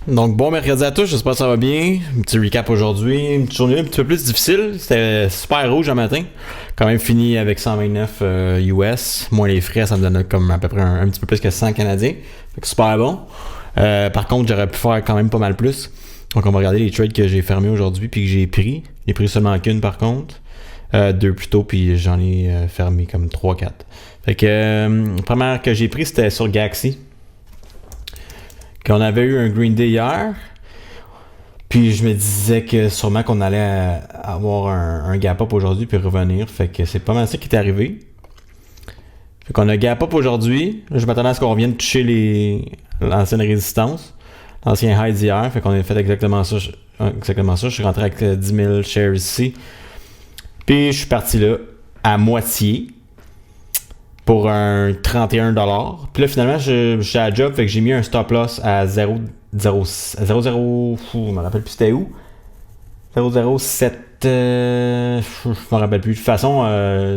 Donc bon mercredi à tous, j'espère que ça va bien. Un petit recap aujourd'hui, une petite journée un petit peu plus difficile. C'était super rouge le matin. Quand même fini avec 129 US. Moins les frais, ça me donne comme à peu près un petit peu plus que 100 Canadiens. Fait que super bon. Par contre, j'aurais pu faire quand même pas mal plus. Donc on va regarder les trades que j'ai fermés aujourd'hui puis que j'ai pris. J'ai pris seulement qu'une par contre. Deux plutôt, puis j'en ai fermé comme 3-4. Fait que la première que j'ai pris, c'était sur Galaxy. Qu'on avait eu un Green Day hier. Puis je me disais que sûrement qu'on allait avoir un gap up aujourd'hui puis revenir. Fait que c'est pas mal ça qui est arrivé. Fait qu'on a gap up aujourd'hui. Là, je m'attendais à ce qu'on revienne toucher l'ancienne résistance. L'ancien high d'hier. Fait qu'on a fait exactement ça. Je suis rentré avec 10 000 shares ici. Puis je suis parti là à moitié pour un 31$. Puis là, finalement, je suis à la job, fait que j'ai mis un stop loss à 0,0. Je me rappelle plus c'était où. 0,07. Je me rappelle plus. De toute façon,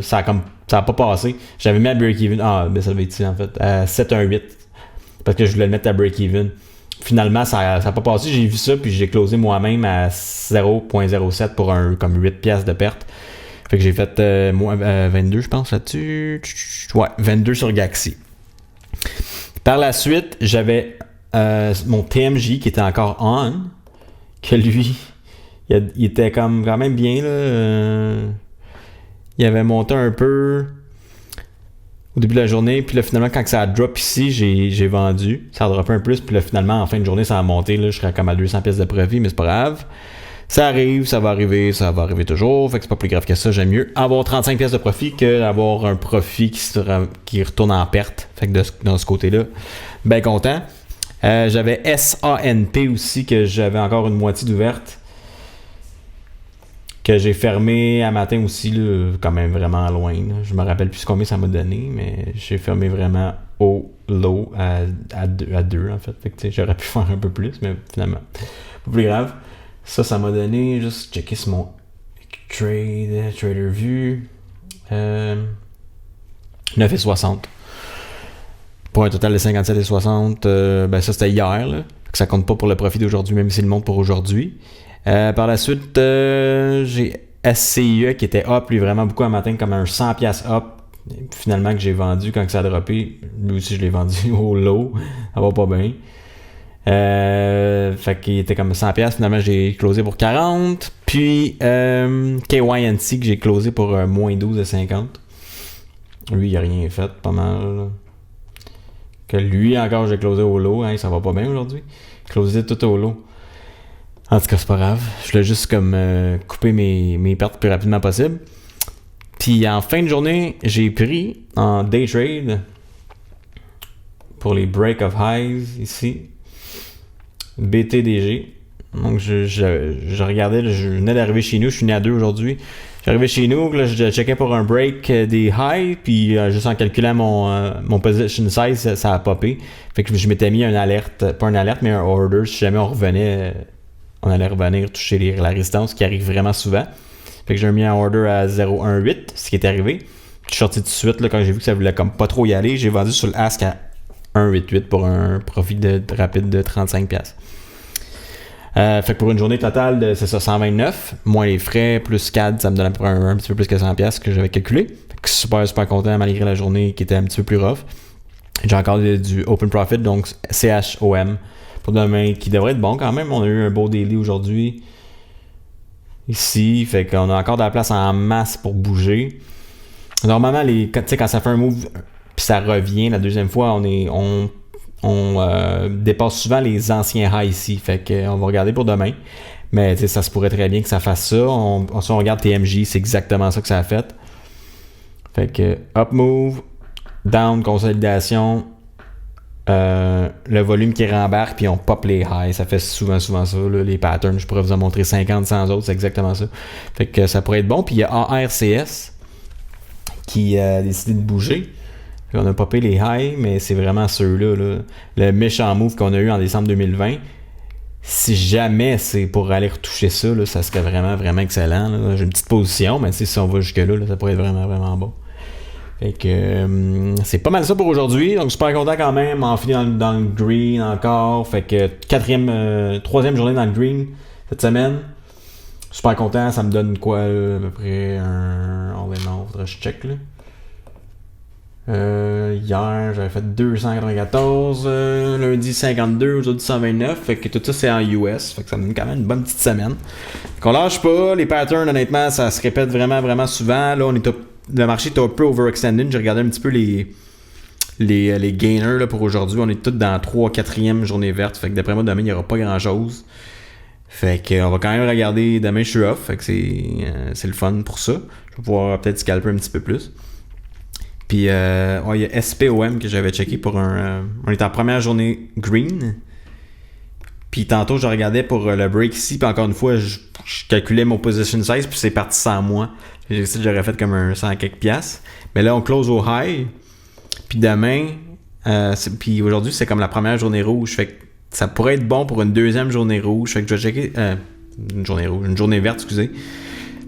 ça a pas passé. J'avais mis à break-even. Ah, ben ça devait être ici en fait. À 7,18. Parce que je voulais le mettre à break-even. Finalement, ça a pas passé. J'ai vu ça, puis j'ai closé moi-même à 0,07 pour comme 8$ de perte. Fait que j'ai fait 22, je pense, là-dessus. Ouais, 22 sur Galaxy. Par la suite, j'avais mon TMJ qui était encore on. Que lui, il était comme quand même bien, là. Il avait monté un peu au début de la journée. Puis là, finalement, quand ça a drop ici, j'ai vendu. Ça a droppé un peu plus. Puis là, finalement, en fin de journée, ça a monté. Là, je serais comme à 200$ de profit, mais c'est pas grave. Ça arrive, ça va arriver toujours. Fait que c'est pas plus grave que ça. J'aime mieux avoir 35$ de profit que d'avoir un profit qui retourne en perte. Fait que dans ce côté-là, ben content. J'avais SANP aussi, que j'avais encore une moitié d'ouverte. Que j'ai fermé à matin aussi, là, quand même vraiment loin. Là. Je me rappelle plus combien ça m'a donné, mais j'ai fermé vraiment au low à 2 en fait. Fait que j'aurais pu faire un peu plus, mais finalement, pas plus grave. Ça m'a donné, juste checker sur mon Trader View, 9,60. Pour un total de 57,60. Ben ça c'était hier, là. Ça compte pas pour le profit d'aujourd'hui, même si c'est le monte pour aujourd'hui. Par la suite, j'ai SCIE qui était up, lui vraiment beaucoup un matin, comme un 100$ up. Finalement que j'ai vendu quand ça a droppé. Lui aussi je l'ai vendu au low. Ça va pas bien. Fait qu'il était comme 100$. Finalement j'ai closé pour 40. Puis KYNC que j'ai closé pour moins 12,50. Lui il a rien fait, pas mal là. Que lui encore j'ai closé au low, hein, ça va pas bien aujourd'hui. Closé tout au low. En tout cas c'est pas grave. Je voulais juste comme couper mes pertes le plus rapidement possible. Puis en fin de journée j'ai pris en day trade pour les break of highs ici. BTDG. Donc je regardais, je venais d'arriver chez nous, je suis né à 2 aujourd'hui. J'arrivais chez nous, là, je checkais pour un break des highs, puis juste en calculant mon position size, ça a popé. Fait que je m'étais mis une alerte, pas une alerte, mais un order, si jamais on allait revenir toucher la résistance, qui arrive vraiment souvent. Fait que j'ai mis un order à 0,18, ce qui est arrivé. Je suis sorti tout de suite, là, quand j'ai vu que ça voulait comme pas trop y aller, j'ai vendu sur le ask à 1,88 pour un profit rapide de 35$. Fait que pour une journée totale, c'est ça, 129, moins les frais, plus CAD, ça me donne un petit peu plus que 100$ que j'avais calculé. Fait que super content malgré la journée qui était un petit peu plus rough. J'ai encore du open profit, donc CHOM pour demain, qui devrait être bon quand même. On a eu un beau daily aujourd'hui ici, fait qu'on a encore de la place en masse pour bouger. Normalement, quand ça fait un move puis ça revient la deuxième fois, on dépasse souvent les anciens highs ici. Fait qu'on va regarder pour demain. Mais ça se pourrait très bien que ça fasse ça. Si on regarde TMJ, c'est exactement ça que ça a fait. Fait que up move, down, consolidation, le volume qui rembarque, puis on pop les highs. Ça fait souvent ça, là, les patterns. Je pourrais vous en montrer 50 sans autres, c'est exactement ça. Fait que ça pourrait être bon. Puis il y a ARCS qui a décidé de bouger. On a popé les highs, mais c'est vraiment ceux-là. Là. Le méchant move qu'on a eu en décembre 2020, si jamais c'est pour aller retoucher ça, là, ça serait vraiment, vraiment excellent. Là. J'ai une petite position, mais si on va jusque-là, ça pourrait être vraiment, vraiment bon. Fait que c'est pas mal ça pour aujourd'hui. Donc super content quand même. En finir dans le green encore. Fait que troisième journée dans le green cette semaine. Super content. Ça me donne quoi là, à peu près un... Oh ben non, faudrait que je check là. Hier j'avais fait 294, lundi 52, aujourd'hui 129, fait que tout ça c'est en US, fait que ça me donne quand même une bonne petite semaine. Qu'on lâche pas, les patterns honnêtement ça se répète vraiment souvent. Là le marché est un peu overextended, j'ai regardé un petit peu les gainers là, pour aujourd'hui, on est tous dans la 3-4e journée verte, fait que d'après moi demain il n'y aura pas grand chose. Fait qu'on va quand même regarder, demain je suis off, fait que c'est le fun pour ça. Je vais pouvoir peut-être scalper un petit peu plus. Puis, il y a SPOM que j'avais checké pour on est en première journée green. Puis, tantôt, je regardais pour le break ici. Puis, encore une fois, je calculais mon position size. Puis, c'est parti sans moi. J'aurais fait comme un 100 quelques piastres. Mais là, on close au high. Puis, demain, puis aujourd'hui, c'est comme la première journée rouge. Fait que ça pourrait être bon pour une deuxième journée rouge. Fait que je vais checker. Une journée verte, excusez.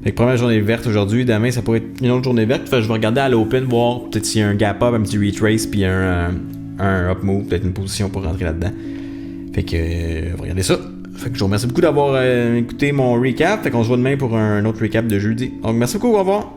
Fait que première journée verte aujourd'hui, demain ça pourrait être une autre journée verte. Fait que je vais regarder à l'open, voir peut-être s'il y a un gap up, un petit retrace, puis un up move, peut-être une position pour rentrer là-dedans. Fait que on va regarder ça. Fait que je vous remercie beaucoup d'avoir écouté mon recap. Fait qu'on se voit demain pour un autre recap de jeudi. Donc merci beaucoup, au revoir.